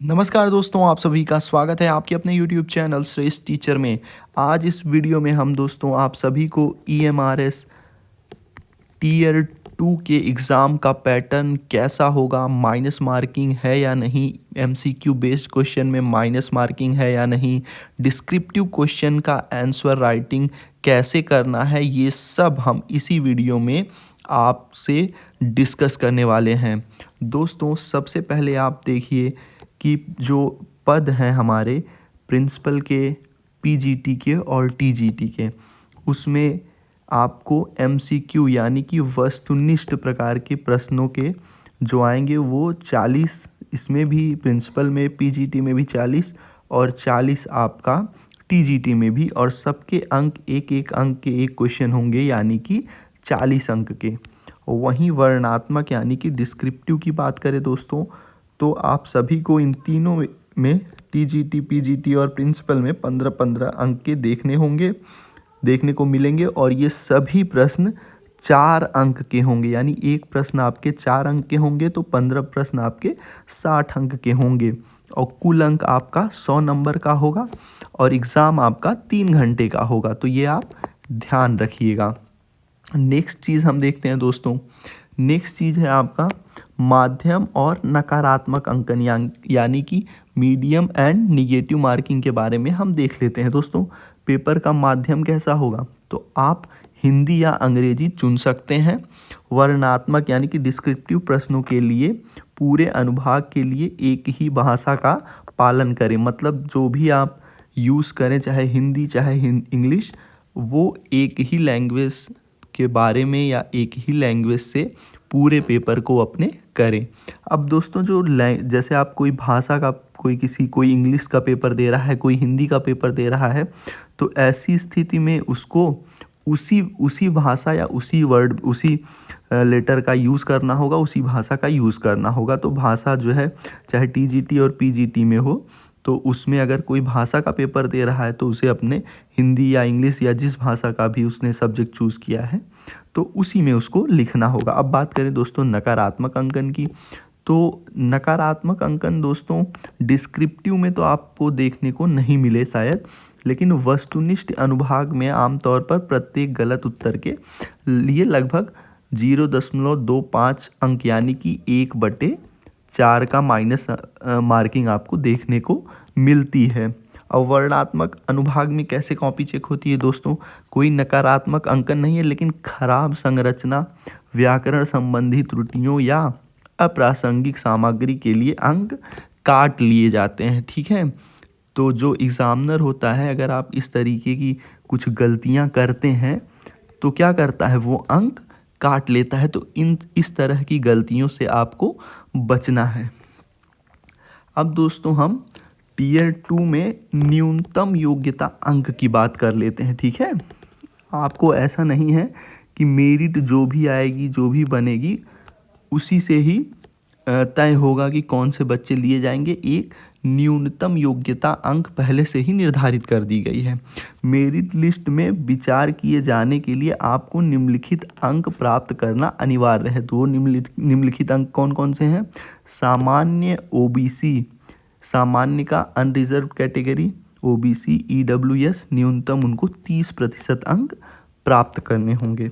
नमस्कार दोस्तों, आप सभी का स्वागत है आपके अपने YouTube चैनल श्रेष्ठ टीचर में। आज इस वीडियो में हम दोस्तों आप सभी को EMRS टीयर 2 के एग्ज़ाम का पैटर्न कैसा होगा, माइनस मार्किंग है या नहीं, MCQ बेस्ड क्वेश्चन में माइनस मार्किंग है या नहीं, डिस्क्रिप्टिव क्वेश्चन का आंसर राइटिंग कैसे करना है, ये सब हम इसी वीडियो में आपसे डिस्कस करने वाले हैं। दोस्तों सबसे पहले आप देखिए कि जो पद हैं हमारे प्रिंसिपल के, PGT के और TGT के, उसमें आपको MCQ यानी कि वस्तुनिष्ठ प्रकार के प्रश्नों के जो आएंगे वो 40, इसमें भी प्रिंसिपल में PGT में भी 40 और 40 आपका TGT में भी, और सबके अंक एक एक अंक के एक क्वेश्चन होंगे यानी कि 40 अंक के। वहीं वर्णनात्मक यानी कि डिस्क्रिप्टिव की बात करें दोस्तों, तो आप सभी को इन तीनों में TGT, PGT और प्रिंसिपल में 15-15 अंक के देखने को मिलेंगे, और ये सभी प्रश्न 4 अंक के होंगे, यानी एक प्रश्न आपके 4 अंक के होंगे तो 15 प्रश्न आपके 60 अंक के होंगे, और कुल अंक आपका 100 नंबर का होगा, और एग्ज़ाम आपका 3 घंटे का होगा। तो ये आप ध्यान रखिएगा। नेक्स्ट चीज़ हम देखते हैं दोस्तों, नेक्स्ट चीज़ है आपका माध्यम और नकारात्मक अंकन यानी कि मीडियम एंड निगेटिव मार्किंग के बारे में हम देख लेते हैं दोस्तों। पेपर का माध्यम कैसा होगा, तो आप हिंदी या अंग्रेजी चुन सकते हैं। वर्णनात्मक यानी कि डिस्क्रिप्टिव प्रश्नों के लिए पूरे अनुभाग के लिए एक ही भाषा का पालन करें, मतलब जो भी आप यूज़ करें, चाहे हिंदी चाहे इंग्लिश, वो एक ही लैंग्वेज के बारे में या एक ही लैंग्वेज से पूरे पेपर को अपने करें। अब दोस्तों जैसे आप कोई भाषा का कोई इंग्लिश का पेपर दे रहा है, कोई हिंदी का पेपर दे रहा है, तो ऐसी स्थिति में उसको उसी भाषा या उसी वर्ड, उसी लेटर का यूज़ करना होगा, उसी भाषा का यूज़ करना होगा। तो भाषा जो है चाहे TGT और PGT में हो, तो उसमें अगर कोई भाषा का पेपर दे रहा है तो उसे अपने हिंदी या इंग्लिश या जिस भाषा का भी उसने सब्जेक्ट चूज़ किया है तो उसी में उसको लिखना होगा। अब बात करें दोस्तों नकारात्मक अंकन की, तो नकारात्मक अंकन दोस्तों डिस्क्रिप्टिव में तो आपको देखने को नहीं मिले शायद, लेकिन वस्तुनिष्ठ अनुभाग में आमतौर पर प्रत्येक गलत उत्तर के लिए लगभग 0.25 अंक यानी कि 1/4 का माइनस मार्किंग आपको देखने को मिलती है। और वर्णनात्मक अनुभाग में कैसे कॉपी चेक होती है दोस्तों, कोई नकारात्मक अंकन नहीं है, लेकिन खराब संरचना, व्याकरण संबंधी त्रुटियों या अप्रासंगिक सामग्री के लिए अंक काट लिए जाते हैं। ठीक है, तो जो एग्ज़ामिनर होता है, अगर आप इस तरीके की कुछ गलतियां करते हैं तो क्या करता है, वो अंक काट लेता है। तो इस तरह की गलतियों से आपको बचना है। अब दोस्तों हम टीयर 2 में न्यूनतम योग्यता अंक की बात कर लेते हैं। ठीक है, आपको ऐसा नहीं है कि मेरिट जो भी आएगी, जो भी बनेगी, उसी से ही तय होगा कि कौन से बच्चे लिए जाएंगे। एक न्यूनतम योग्यता अंक पहले से ही निर्धारित कर दी गई है। मेरिट लिस्ट में विचार किए जाने के लिए आपको निम्नलिखित अंक प्राप्त करना अनिवार्य है। तो वो निम्नलिखित अंक कौन कौन से हैं, सामान्य OBC, सामान्य का अनरिजर्व कैटेगरी OBC, EWS न्यूनतम उनको 30% अंक प्राप्त करने होंगे।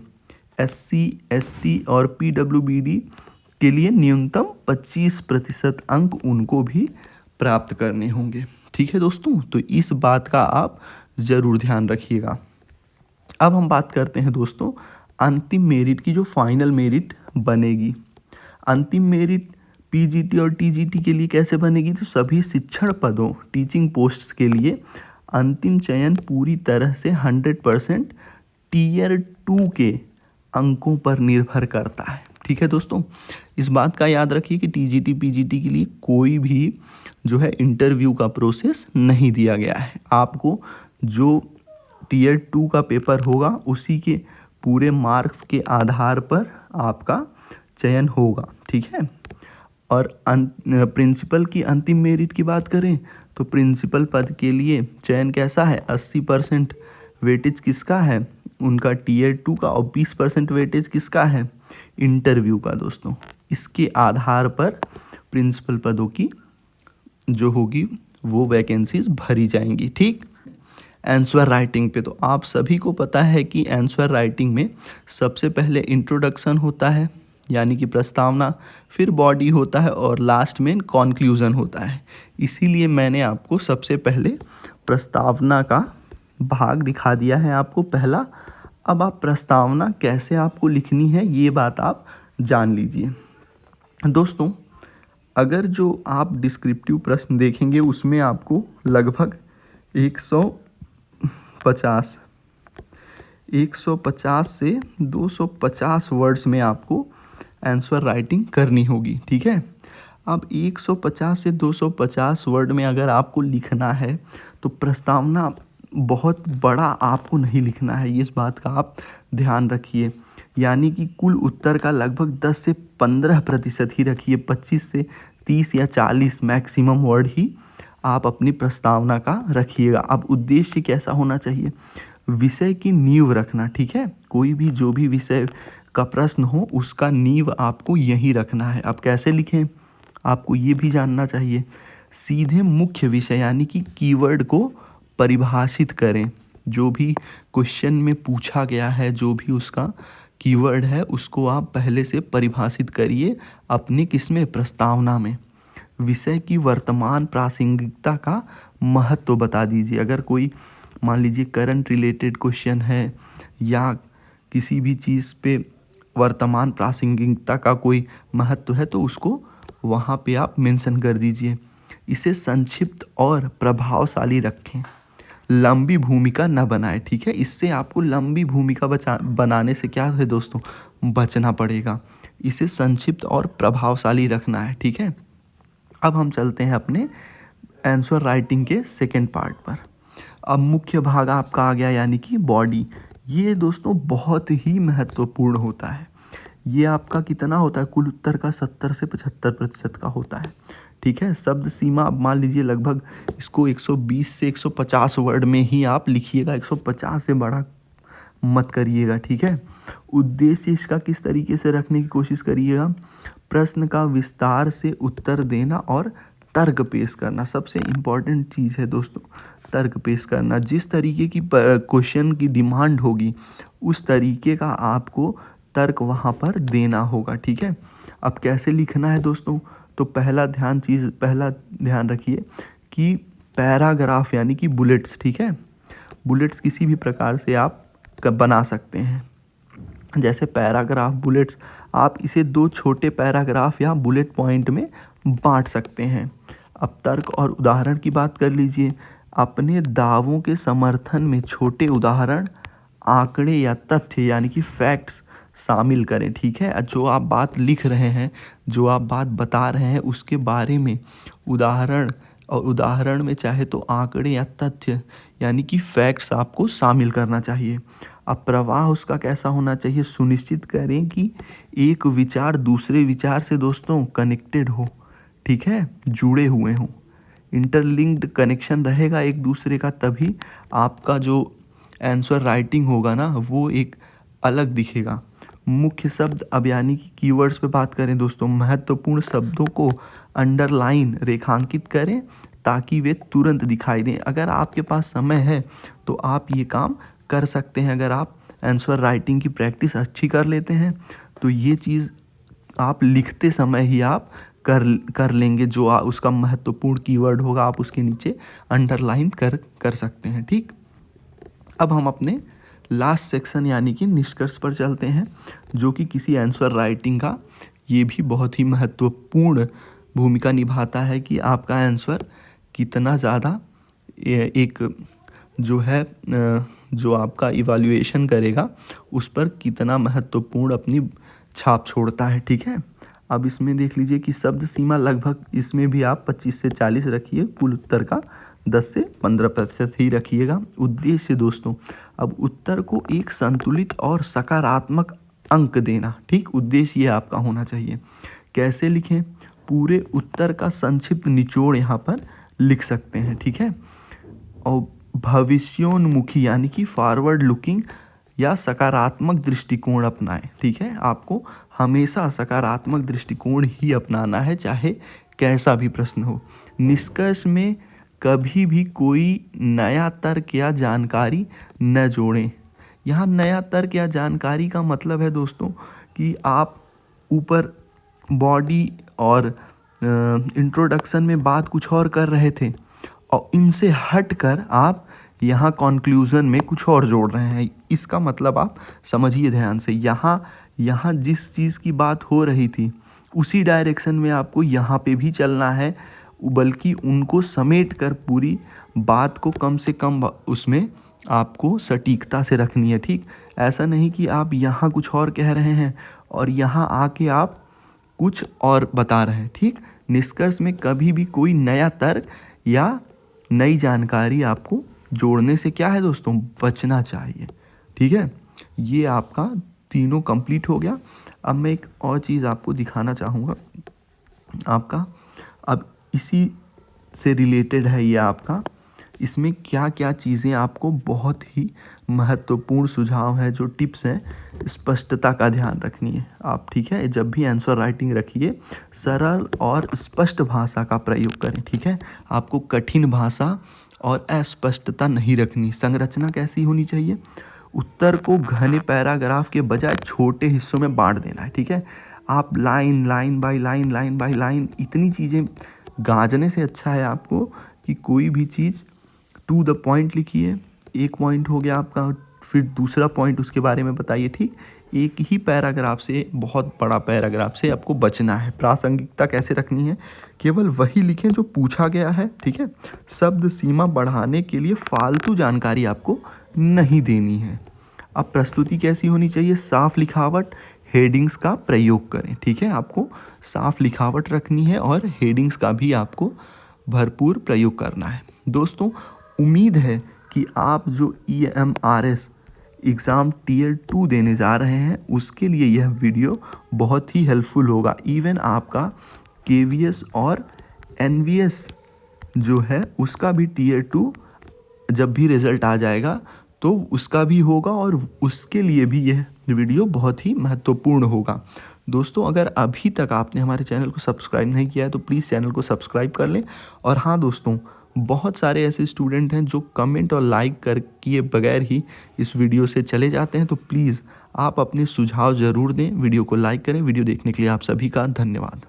SC, ST और PWBD के लिए न्यूनतम 25% अंक उनको भी प्राप्त करने होंगे। ठीक है दोस्तों, तो इस बात का आप ज़रूर ध्यान रखिएगा। अब हम बात करते हैं दोस्तों अंतिम मेरिट की, जो फाइनल मेरिट बनेगी। अंतिम मेरिट PGT और TGT के लिए कैसे बनेगी, तो सभी शिक्षण पदों, टीचिंग पोस्ट्स के लिए अंतिम चयन पूरी तरह से 100% टीयर 2 के अंकों पर निर्भर करता है। ठीक है दोस्तों, इस बात का याद रखिए कि TGT, PGT के लिए कोई भी जो है इंटरव्यू का प्रोसेस नहीं दिया गया है। आपको जो टीयर 2 का पेपर होगा उसी के पूरे मार्क्स के आधार पर आपका चयन होगा। ठीक है, और प्रिंसिपल की अंतिम मेरिट की बात करें तो प्रिंसिपल पद के लिए चयन कैसा है, 80% वेटेज किसका है, उनका टीयर 2 का, और 20% वेटेज किसका है, इंटरव्यू का दोस्तों। इसके आधार पर प्रिंसिपल पदों की जो होगी वो वैकेंसीज भरी जाएंगी। ठीक, आंसर राइटिंग पे तो आप सभी को पता है कि आंसर राइटिंग में सबसे पहले इंट्रोडक्शन होता है यानी कि प्रस्तावना, फिर बॉडी होता है और लास्ट में कॉन्क्लूज़न होता है। इसीलिए मैंने आपको सबसे पहले प्रस्तावना का भाग दिखा दिया है आपको पहला। अब आप प्रस्तावना कैसे आपको लिखनी है ये बात आप जान लीजिए। दोस्तों, अगर जो आप डिस्क्रिप्टिव प्रश्न देखेंगे उसमें आपको लगभग 150 से 250 वर्ड्स में आपको आंसर राइटिंग करनी होगी। ठीक है, अब 150 से 250 वर्ड में अगर आपको लिखना है तो प्रस्तावना बहुत बड़ा आपको नहीं लिखना है, इस बात का आप ध्यान रखिए। यानी कि कुल उत्तर का लगभग 10 से 15% ही रखिए, 25 से 30 या 40 मैक्सिमम वर्ड ही आप अपनी प्रस्तावना का रखिएगा। अब उद्देश्य कैसा होना चाहिए, विषय की नींव रखना। ठीक है, कोई भी जो भी विषय का प्रश्न हो उसका नींव आपको यही रखना है। अब कैसे लिखें आपको ये भी जानना चाहिए। सीधे मुख्य विषय यानी कि कीवर्ड को परिभाषित करें। जो भी क्वेश्चन में पूछा गया है, जो भी उसका कीवर्ड है, उसको आप पहले से परिभाषित करिए अपने किसमें, प्रस्तावना में। विषय की वर्तमान प्रासंगिकता का महत्व बता दीजिए। अगर कोई मान लीजिए करंट रिलेटेड क्वेश्चन है या किसी भी चीज़ पे वर्तमान प्रासंगिकता का कोई महत्व है तो उसको वहाँ पे आप मेंशन कर दीजिए। इसे संक्षिप्त और प्रभावशाली रखें, लंबी भूमिका न बनाए। ठीक है, इससे आपको लंबी भूमिका बनाने से क्या है दोस्तों, बचना पड़ेगा। इसे संक्षिप्त और प्रभावशाली रखना है। ठीक है, अब हम चलते हैं अपने आंसर राइटिंग के सेकेंड पार्ट पर। अब मुख्य भाग आपका आ गया यानी कि बॉडी। ये दोस्तों बहुत ही महत्वपूर्ण होता है। ये आपका कितना होता है, कुल उत्तर का 70 से 75% का होता है। ठीक है, शब्द सीमा अब मान लीजिए लगभग इसको 120 से 150 वर्ड में ही आप लिखिएगा, 150 से बड़ा मत करिएगा। ठीक है, उद्देश्य इसका किस तरीके से रखने की कोशिश करिएगा, प्रश्न का विस्तार से उत्तर देना और तर्क पेश करना। सबसे इम्पॉर्टेंट चीज़ है दोस्तों, तर्क पेश करना। जिस तरीके की क्वेश्चन की डिमांड होगी उस तरीके का आपको तर्क वहाँ पर देना होगा। ठीक है, अब कैसे लिखना है दोस्तों, तो पहला ध्यान रखिए कि पैराग्राफ यानी कि बुलेट्स। ठीक है, बुलेट्स किसी भी प्रकार से आप बना सकते हैं, जैसे पैराग्राफ, बुलेट्स। आप इसे 2 छोटे पैराग्राफ या बुलेट पॉइंट में बांट सकते हैं। अब तर्क और उदाहरण की बात कर लीजिए। अपने दावों के समर्थन में छोटे उदाहरण, आंकड़े या तथ्य यानी कि फैक्ट्स शामिल करें। ठीक है, जो आप बात लिख रहे हैं, जो आप बात बता रहे हैं उसके बारे में उदाहरण, और उदाहरण में चाहे तो आंकड़े या तथ्य यानी कि फैक्ट्स आपको शामिल करना चाहिए। अब प्रवाह उसका कैसा होना चाहिए, सुनिश्चित करें कि एक विचार दूसरे विचार से दोस्तों कनेक्टेड हो। ठीक है, जुड़े हुए हों, इंटरलिंक्ड कनेक्शन रहेगा एक दूसरे का, तभी आपका जो आंसर राइटिंग होगा ना वो एक अलग दिखेगा। मुख्य शब्द अब यानी कि कीवर्ड्स पे बात करें दोस्तों, महत्वपूर्ण शब्दों को अंडरलाइन रेखांकित करें ताकि वे तुरंत दिखाई दें। अगर आपके पास समय है तो आप ये काम कर सकते हैं। अगर आप आंसर राइटिंग की प्रैक्टिस अच्छी कर लेते हैं तो ये चीज़ आप लिखते समय ही आप कर लेंगे। जो उसका महत्वपूर्ण कीवर्ड होगा आप उसके नीचे अंडरलाइन कर सकते हैं। ठीक, अब हम अपने लास्ट सेक्शन यानी कि निष्कर्ष पर चलते हैं, जो कि किसी आंसर राइटिंग का ये भी बहुत ही महत्वपूर्ण भूमिका निभाता है कि आपका आंसर कितना ज़्यादा एक जो है जो आपका इवैल्यूएशन करेगा उस पर कितना महत्वपूर्ण अपनी छाप छोड़ता है। ठीक है, अब इसमें देख लीजिए कि शब्द सीमा लगभग इसमें भी आप 25 से 40 रखिए, कुल उत्तर का 10 से 15% ही रखिएगा। उद्देश्य दोस्तों, अब उत्तर को एक संतुलित और सकारात्मक अंक देना। ठीक, उद्देश्य ये आपका होना चाहिए। कैसे लिखें, पूरे उत्तर का संक्षिप्त निचोड़ यहाँ पर लिख सकते हैं। ठीक है, और भविष्योन्मुखी यानी कि फॉरवर्ड लुकिंग या सकारात्मक दृष्टिकोण अपनाएं। ठीक है, आपको हमेशा सकारात्मक दृष्टिकोण ही अपनाना है चाहे कैसा भी प्रश्न हो। निष्कर्ष में कभी भी कोई नया तर्क या जानकारी न जोड़ें। यहाँ नया तर्क या जानकारी का मतलब है दोस्तों कि आप ऊपर बॉडी और इंट्रोडक्शन में बात कुछ और कर रहे थे और इनसे हटकर आप यहाँ कॉन्क्लूज़न में कुछ और जोड़ रहे हैं। इसका मतलब आप समझिए ध्यान से, यहाँ जिस चीज़ की बात हो रही थी उसी डायरेक्शन में आपको यहाँ पे भी चलना है, बल्कि उनको समेट कर पूरी बात को कम से कम उसमें आपको सटीकता से रखनी है। ठीक, ऐसा नहीं कि आप यहाँ कुछ और कह रहे हैं और यहाँ आके आप कुछ और बता रहे हैं। ठीक, निष्कर्ष में कभी भी कोई नया तर्क या नई जानकारी आपको जोड़ने से क्या है दोस्तों, बचना चाहिए। ठीक है, ये आपका तीनों कंप्लीट हो गया। अब मैं एक और चीज़ आपको दिखाना चाहूँगा आपका, अब इसी से रिलेटेड है ये आपका, इसमें क्या क्या चीज़ें आपको बहुत ही महत्वपूर्ण सुझाव है, जो टिप्स हैं, स्पष्टता का ध्यान रखनी है आप। ठीक है, जब भी आंसर राइटिंग रखिए सरल और स्पष्ट भाषा का प्रयोग करें। ठीक है, आपको कठिन भाषा और अस्पष्टता नहीं रखनी। संरचना कैसी होनी चाहिए, उत्तर को घने पैराग्राफ के बजाय छोटे हिस्सों में बांट देना है। ठीक है, आप लाइन बाय लाइन इतनी चीज़ें गाजने से अच्छा है आपको कि कोई भी चीज़ टू द पॉइंट लिखिए। एक पॉइंट हो गया आपका, फिर दूसरा पॉइंट उसके बारे में बताइए। ठीक, एक ही पैराग्राफ से, बहुत बड़ा पैराग्राफ से आपको बचना है। प्रासंगिकता कैसे रखनी है, केवल वही लिखें जो पूछा गया है। ठीक है, शब्द सीमा बढ़ाने के लिए फालतू जानकारी आपको नहीं देनी है। अब प्रस्तुति कैसी होनी चाहिए, साफ लिखावट, हेडिंग्स का प्रयोग करें। ठीक है, आपको साफ लिखावट रखनी है और हेडिंग्स का भी आपको भरपूर प्रयोग करना है। दोस्तों, उम्मीद है कि आप जो EMRS एग्ज़ाम टियर 2 देने जा रहे हैं उसके लिए यह वीडियो बहुत ही हेल्पफुल होगा। इवन आपका KVS और NVS जो है उसका भी टियर 2 जब भी रिज़ल्ट आ जाएगा तो उसका भी होगा और उसके लिए भी यह वीडियो बहुत ही महत्वपूर्ण होगा। दोस्तों, अगर अभी तक आपने हमारे चैनल को सब्सक्राइब नहीं किया है तो प्लीज़ चैनल को सब्सक्राइब कर लें। और हाँ दोस्तों, बहुत सारे ऐसे स्टूडेंट हैं जो कमेंट और लाइक कर किए बगैर ही इस वीडियो से चले जाते हैं, तो प्लीज़ आप अपने सुझाव ज़रूर दें, वीडियो को लाइक करें। वीडियो देखने के लिए आप सभी का धन्यवाद।